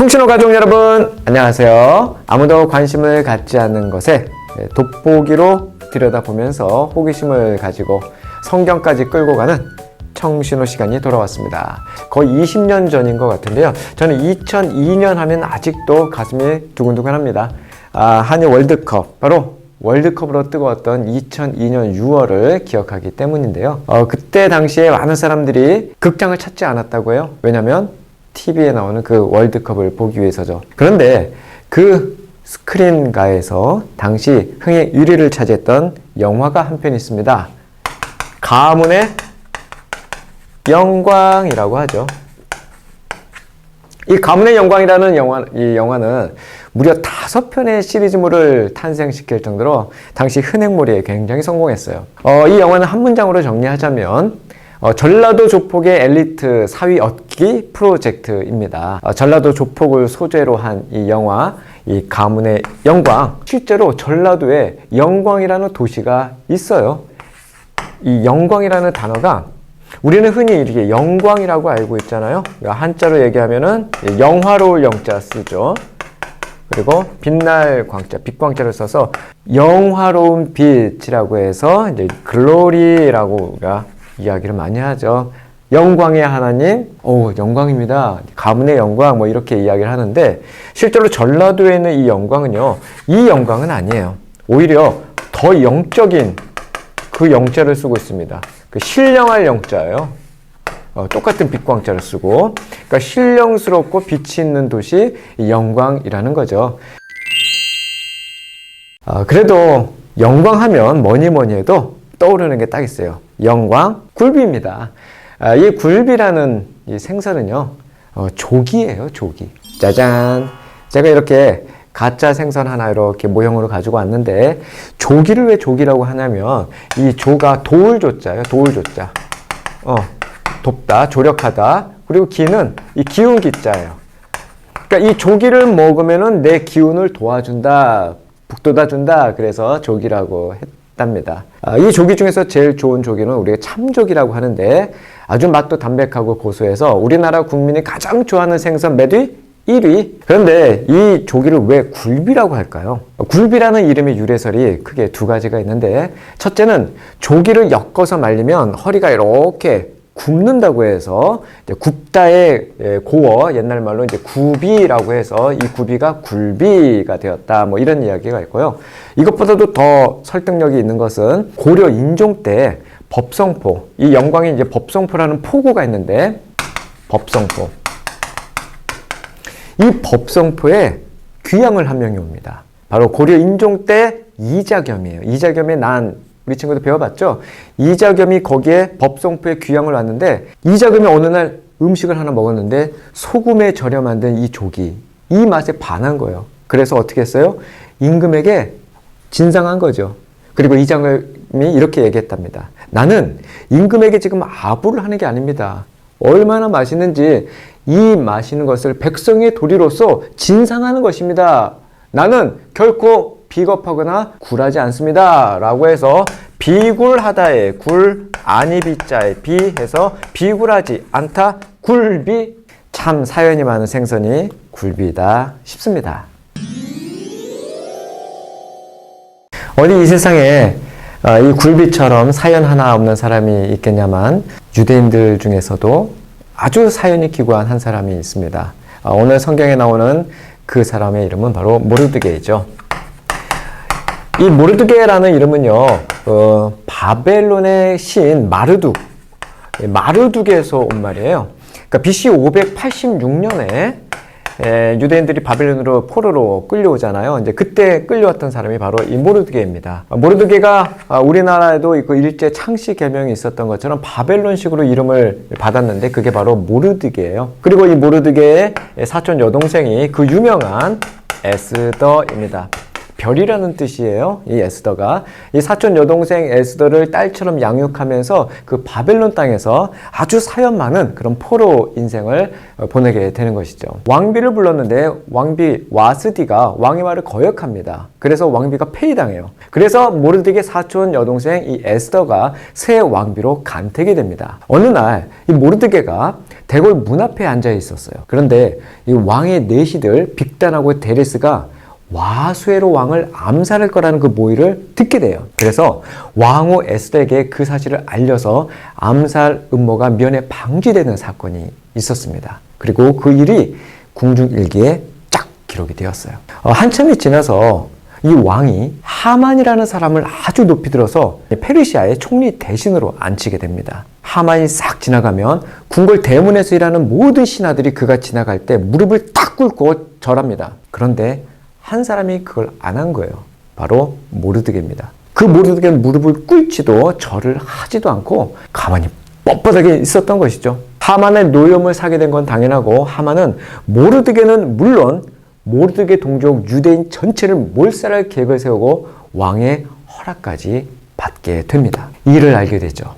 청신호 가족 여러분, 안녕하세요. 아무도 관심을 갖지 않는 것에 돋보기로 들여다보면서 호기심을 가지고 성경까지 끌고 가는 청신호 시간이 돌아왔습니다. 거의 20년 전인 것 같은데요. 저는 2002년 하면 아직도 가슴이 두근두근합니다. 한일 월드컵, 바로 월드컵으로 뜨거웠던 2002년 6월을 기억하기 때문인데요. 그때 당시에 많은 사람들이 극장을 찾지 않았다고 해요. 왜냐면 TV에 나오는 그 월드컵을 보기 위해서죠. 그런데 그 스크린가에서 당시 흥행 1위를 차지했던 영화가 한 편 있습니다. 가문의 영광이라고 하죠. 이 가문의 영광이라는 이 영화는 무려 5편의 시리즈물을 탄생시킬 정도로 당시 흔행몰이에 굉장히 성공했어요. 이 영화는 한 문장으로 정리하자면 전라도 조폭의 엘리트 사위 얻기 프로젝트입니다. 전라도 조폭을 소재로 한 이 영화, 이 가문의 영광, 실제로 전라도에 영광이라는 도시가 있어요. 이 영광이라는 단어가 우리는 흔히 이렇게 영광이라고 알고 있잖아요. 한자로 얘기하면은 영화로울 영자 쓰죠. 그리고 빛날 광자, 빛광자를 써서 영화로운 빛이라고 해서 이제 글로리라고 이야기를 많이 하죠. 영광의 하나님, 영광입니다. 가문의 영광, 뭐 이렇게 이야기를 하는데 실제로 전라도에 있는 이 영광은요, 이 영광은 아니에요. 오히려 더 영적인 그 영자를 쓰고 있습니다. 그 신령할 영자예요. 똑같은 빛광자를 쓰고, 그러니까 신령스럽고 빛이 있는 도시, 이 영광이라는 거죠. 그래도 영광하면 뭐니 해도 떠오르는 게 딱 있어요. 영광, 굴비입니다. 이 굴비라는 이 생선은요, 조기예요, 조기. 짜잔! 제가 이렇게 가짜 생선 하나 이렇게 모형으로 가지고 왔는데, 조기를 왜 조기라고 하냐면, 이 조가 도울 조자예요, 도울 조자. 돕다, 조력하다. 그리고 기는 이 기운 기자예요. 그러니까 이 조기를 먹으면은 내 기운을 도와준다, 북돋아준다. 그래서 조기라고 했답니다. 이 조기 중에서 제일 좋은 조기는 우리가 참조기라고 하는데 아주 맛도 담백하고 고소해서 우리나라 국민이 가장 좋아하는 생선 몇 위? 1위. 그런데 이 조기를 왜 굴비라고 할까요? 굴비라는 이름의 유래설이 크게 두 가지가 있는데, 첫째는 조기를 엮어서 말리면 허리가 이렇게 굽는다고 해서 굽다의 고어, 옛날 말로 이제 구비라고 해서 이 구비가 굴비가 되었다, 뭐 이런 이야기가 있고요. 이것보다도 더 설득력이 있는 것은 고려 인종 때 법성포, 이 영광에 이제 법성포라는 포구가 있는데, 법성포, 이 법성포에 귀양을 한 명이 옵니다. 바로 고려 인종 때 이자겸이에요. 이자겸의 난, 우리 친구도 배워봤죠? 이자겸이 거기에 법성포에 귀양을 왔는데, 이자겸이 어느 날 음식을 하나 먹었는데 소금에 절여 만든 이 조기, 이 맛에 반한 거예요. 그래서 어떻게 했어요? 임금에게 진상한 거죠. 그리고 이자겸이 이렇게 얘기했답니다. 나는 임금에게 지금 아부를 하는 게 아닙니다. 얼마나 맛있는지 이 맛있는 것을 백성의 도리로서 진상하는 것입니다. 나는 결코 비겁하거나 굴하지 않습니다. 라고 해서 비굴하다의 굴, 아니비자의 비해서 비굴하지 않다, 굴비. 참 사연이 많은 생선이 굴비다 싶습니다. 어디 이 세상에 이 굴비처럼 사연 하나 없는 사람이 있겠냐만, 유대인들 중에서도 아주 사연이 기구한 한 사람이 있습니다. 오늘 성경에 나오는 그 사람의 이름은 바로 모르드게이죠. 이 모르드게라는 이름은요, 바벨론의 시인 마르둑에서 온 말이에요. 그러니까 BC 586년에 유대인들이 바벨론으로 포로로 끌려오잖아요. 이제 그때 끌려왔던 사람이 바로 이 모르드게입니다. 모르드게가 우리나라에도 그 일제 창씨 계명이 있었던 것처럼 바벨론식으로 이름을 받았는데 그게 바로 모르드게예요. 그리고 이 모르드게의 사촌 여동생이 그 유명한 에스더입니다. 별이라는 뜻이에요. 이 에스더가 이 사촌 여동생 에스더를 딸처럼 양육하면서 그 바벨론 땅에서 아주 사연 많은 그런 포로 인생을 보내게 되는 것이죠. 왕비를 불렀는데 왕비 와스디가 왕의 말을 거역합니다. 그래서 왕비가 폐위당해요. 그래서 모르드게 사촌 여동생 이 에스더가 새 왕비로 간택이 됩니다. 어느 날 이 모르드게가 대궐 문 앞에 앉아 있었어요. 그런데 이 왕의 내시들 빅단하고 데레스가 와수에로 왕을 암살할 거라는 그 모의를 듣게 돼요. 그래서 왕후 에스더에게 그 사실을 알려서 암살 음모가 면에 방지되는 사건이 있었습니다. 그리고 그 일이 궁중일기에 쫙 기록이 되었어요. 한참이 지나서 이 왕이 하만이라는 사람을 아주 높이 들어서 페르시아의 총리 대신으로 앉히게 됩니다. 하만이 싹 지나가면 궁궐 대문에서 일하는 모든 신하들이 그가 지나갈 때 무릎을 딱 꿇고 절합니다. 그런데 한 사람이 그걸 안 한 거예요. 바로 모르드게입니다. 그 모르드게는 무릎을 꿇지도 절을 하지도 않고 가만히 뻣뻣하게 있었던 것이죠. 하만의 노염을 사게 된 건 당연하고 하만은 모르드게는 물론 모르드게 동족 유대인 전체를 몰살할 계획을 세우고 왕의 허락까지 받게 됩니다. 이 일을 알게 되죠.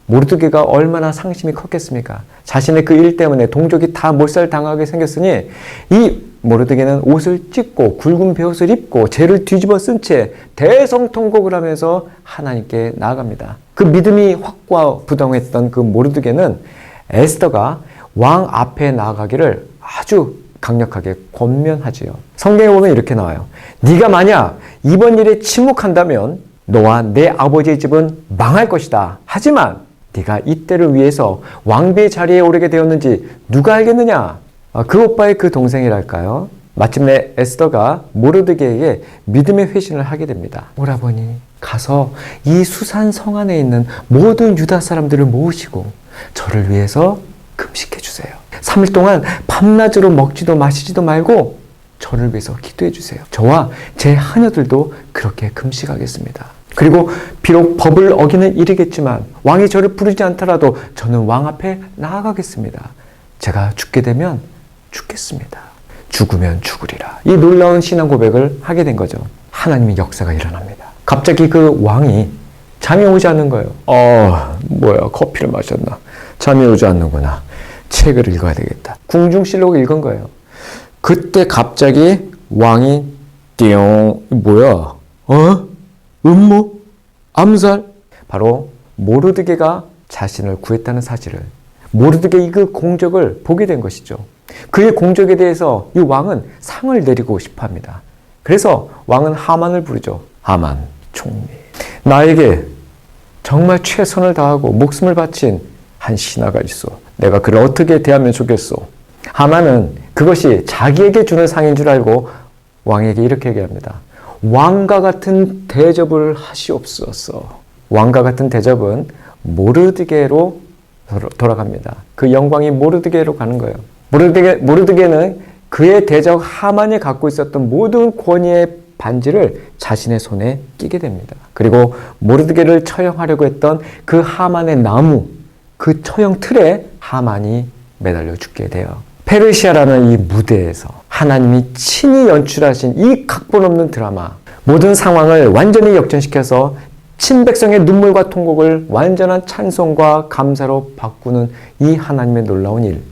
모르드게가 얼마나 상심이 컸겠습니까? 자신의 그 일 때문에 동족이 다 몰살당하게 생겼으니 이 모르드게는 옷을 찢고 굵은 베옷을 입고 죄를 뒤집어 쓴 채 대성통곡을 하면서 하나님께 나아갑니다. 그 믿음이 확고부동했던 그 모르드게는 에스더가 왕 앞에 나아가기를 아주 강력하게 권면하지요. 성경에 보면 이렇게 나와요. 네가 만약 이번 일에 침묵한다면 너와 내 아버지의 집은 망할 것이다. 하지만 네가 이때를 위해서 왕비의 자리에 오르게 되었는지 누가 알겠느냐? 그 오빠의 그 동생이랄까요? 마침내 에스더가 모르드게에게 믿음의 회신을 하게 됩니다. 오라버니, 가서 이 수산 성 안에 있는 모든 유다 사람들을 모으시고 저를 위해서 금식해 주세요. 3일 동안 밤낮으로 먹지도 마시지도 말고 저를 위해서 기도해 주세요. 저와 제 하녀들도 그렇게 금식하겠습니다. 그리고 비록 법을 어기는 일이겠지만 왕이 저를 부르지 않더라도 저는 왕 앞에 나아가겠습니다. 제가 죽게 되면 죽겠습니다. 죽으면 죽으리라. 이 놀라운 신앙 고백을 하게 된 거죠. 하나님의 역사가 일어납니다. 갑자기 그 왕이 잠이 오지 않는 거예요. 뭐야, 커피를 마셨나? 잠이 오지 않는구나. 책을 읽어야 되겠다. 궁중실록을 읽은 거예요. 그때 갑자기 왕이 띠용, 뭐야? 음모? 암살? 바로 모르드게가 자신을 구했다는 사실을, 모르드게의 그 공적을 보게 된 것이죠. 그의 공적에 대해서 이 왕은 상을 내리고 싶어 합니다. 그래서 왕은 하만을 부르죠. 하만 총리, 나에게 정말 최선을 다하고 목숨을 바친 한 신하가 있어. 내가 그를 어떻게 대하면 좋겠소? 하만은 그것이 자기에게 주는 상인 줄 알고 왕에게 이렇게 얘기합니다. 왕과 같은 대접을 하시옵소서. 왕과 같은 대접은 모르드게로 돌아갑니다. 그 영광이 모르드게로 가는 거예요. 모르드게는 그의 대적 하만이 갖고 있었던 모든 권위의 반지를 자신의 손에 끼게 됩니다. 그리고 모르드게를 처형하려고 했던 그 하만의 나무, 그 처형 틀에 하만이 매달려 죽게 돼요. 페르시아라는 이 무대에서 하나님이 친히 연출하신 이 각본 없는 드라마, 모든 상황을 완전히 역전시켜서 친백성의 눈물과 통곡을 완전한 찬송과 감사로 바꾸는 이 하나님의 놀라운 일.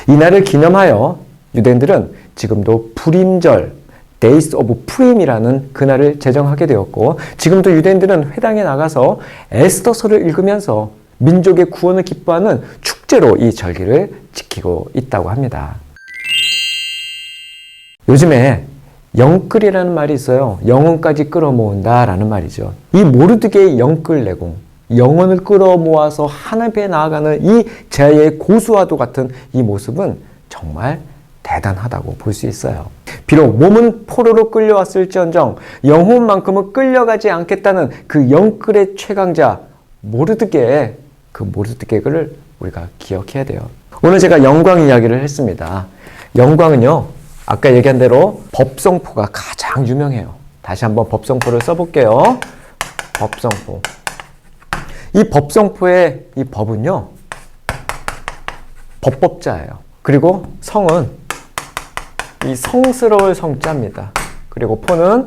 이날을 기념하여 유대인들은 지금도 불임절, Days of Purim이라는 그날을 제정하게 되었고, 지금도 유대인들은 회당에 나가서 에스더서를 읽으면서 민족의 구원을 기뻐하는 축제로 이 절기를 지키고 있다고 합니다. 요즘에 영끌이라는 말이 있어요. 영혼까지 끌어모은다 라는 말이죠. 이 모르드게의 영끌내공, 영혼을 끌어모아서 하나님께 나아가는 이 제아의 고수와도 같은 이 모습은 정말 대단하다고 볼 수 있어요. 비록 몸은 포로로 끌려왔을지언정 영혼만큼은 끌려가지 않겠다는 그 영끌의 최강자 모르드게, 그 모르드게를 우리가 기억해야 돼요. 오늘 제가 영광 이야기를 했습니다. 영광은요, 아까 얘기한 대로 법성포가 가장 유명해요. 다시 한번 법성포를 써볼게요. 법성포. 이 법성포의 이 법은요, 법법자예요. 그리고 성은 이 성스러울 성자입니다. 그리고 포는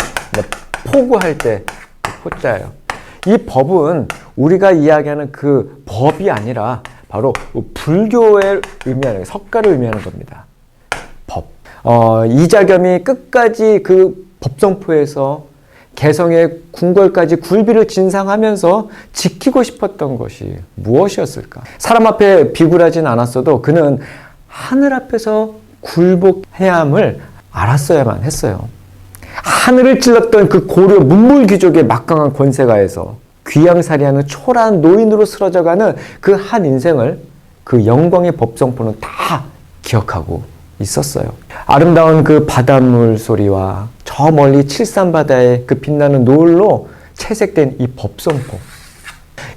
포구할 때 포자예요. 이 법은 우리가 이야기하는 그 법이 아니라 바로 불교의 의미하는 석가를 의미하는 겁니다. 법. 이자겸이 끝까지 그 법성포에서 개성의 궁궐까지 굴비를 진상하면서 지키고 싶었던 것이 무엇이었을까? 사람 앞에 비굴하진 않았어도 그는 하늘 앞에서 굴복해야 함을 알았어야만 했어요. 하늘을 찔렀던 그 고려 문물귀족의 막강한 권세가에서 귀양살이하는 초라한 노인으로 쓰러져가는 그 한 인생을 그 영광의 법성포는 다 기억하고 있었어요. 아름다운 그 바닷물 소리와 저 멀리 칠산바다의 그 빛나는 노을로 채색된 이 법성포.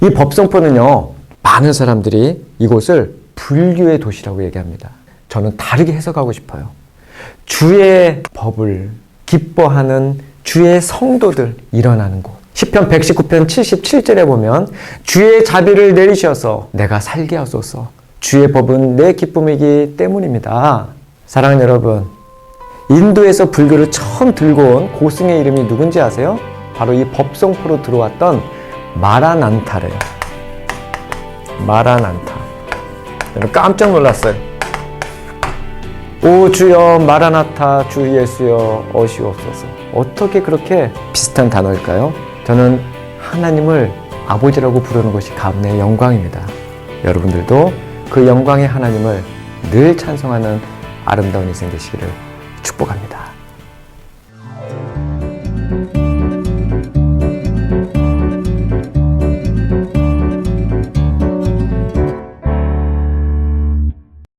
이 법성포는요, 많은 사람들이 이곳을 불교의 도시라고 얘기합니다. 저는 다르게 해석하고 싶어요. 주의 법을 기뻐하는 주의 성도들 일어나는 곳. 시편 119편 77절에 보면 주의 자비를 내리셔서 내가 살게 하소서. 주의 법은 내 기쁨이기 때문입니다. 사랑하는 여러분, 인도에서 불교를 처음 들고 온 고승의 이름이 누군지 아세요? 바로 이 법성포로 들어왔던 마라난타래요. 마라난타. 여러분 깜짝 놀랐어요. 오 주여 마라나타 주 예수여 오시옵소서. 어떻게 그렇게 비슷한 단어일까요? 저는 하나님을 아버지라고 부르는 것이 가문의 영광입니다. 여러분들도 그 영광의 하나님을 늘 찬송하는 아름다운 인생 되시기를 축복합니다.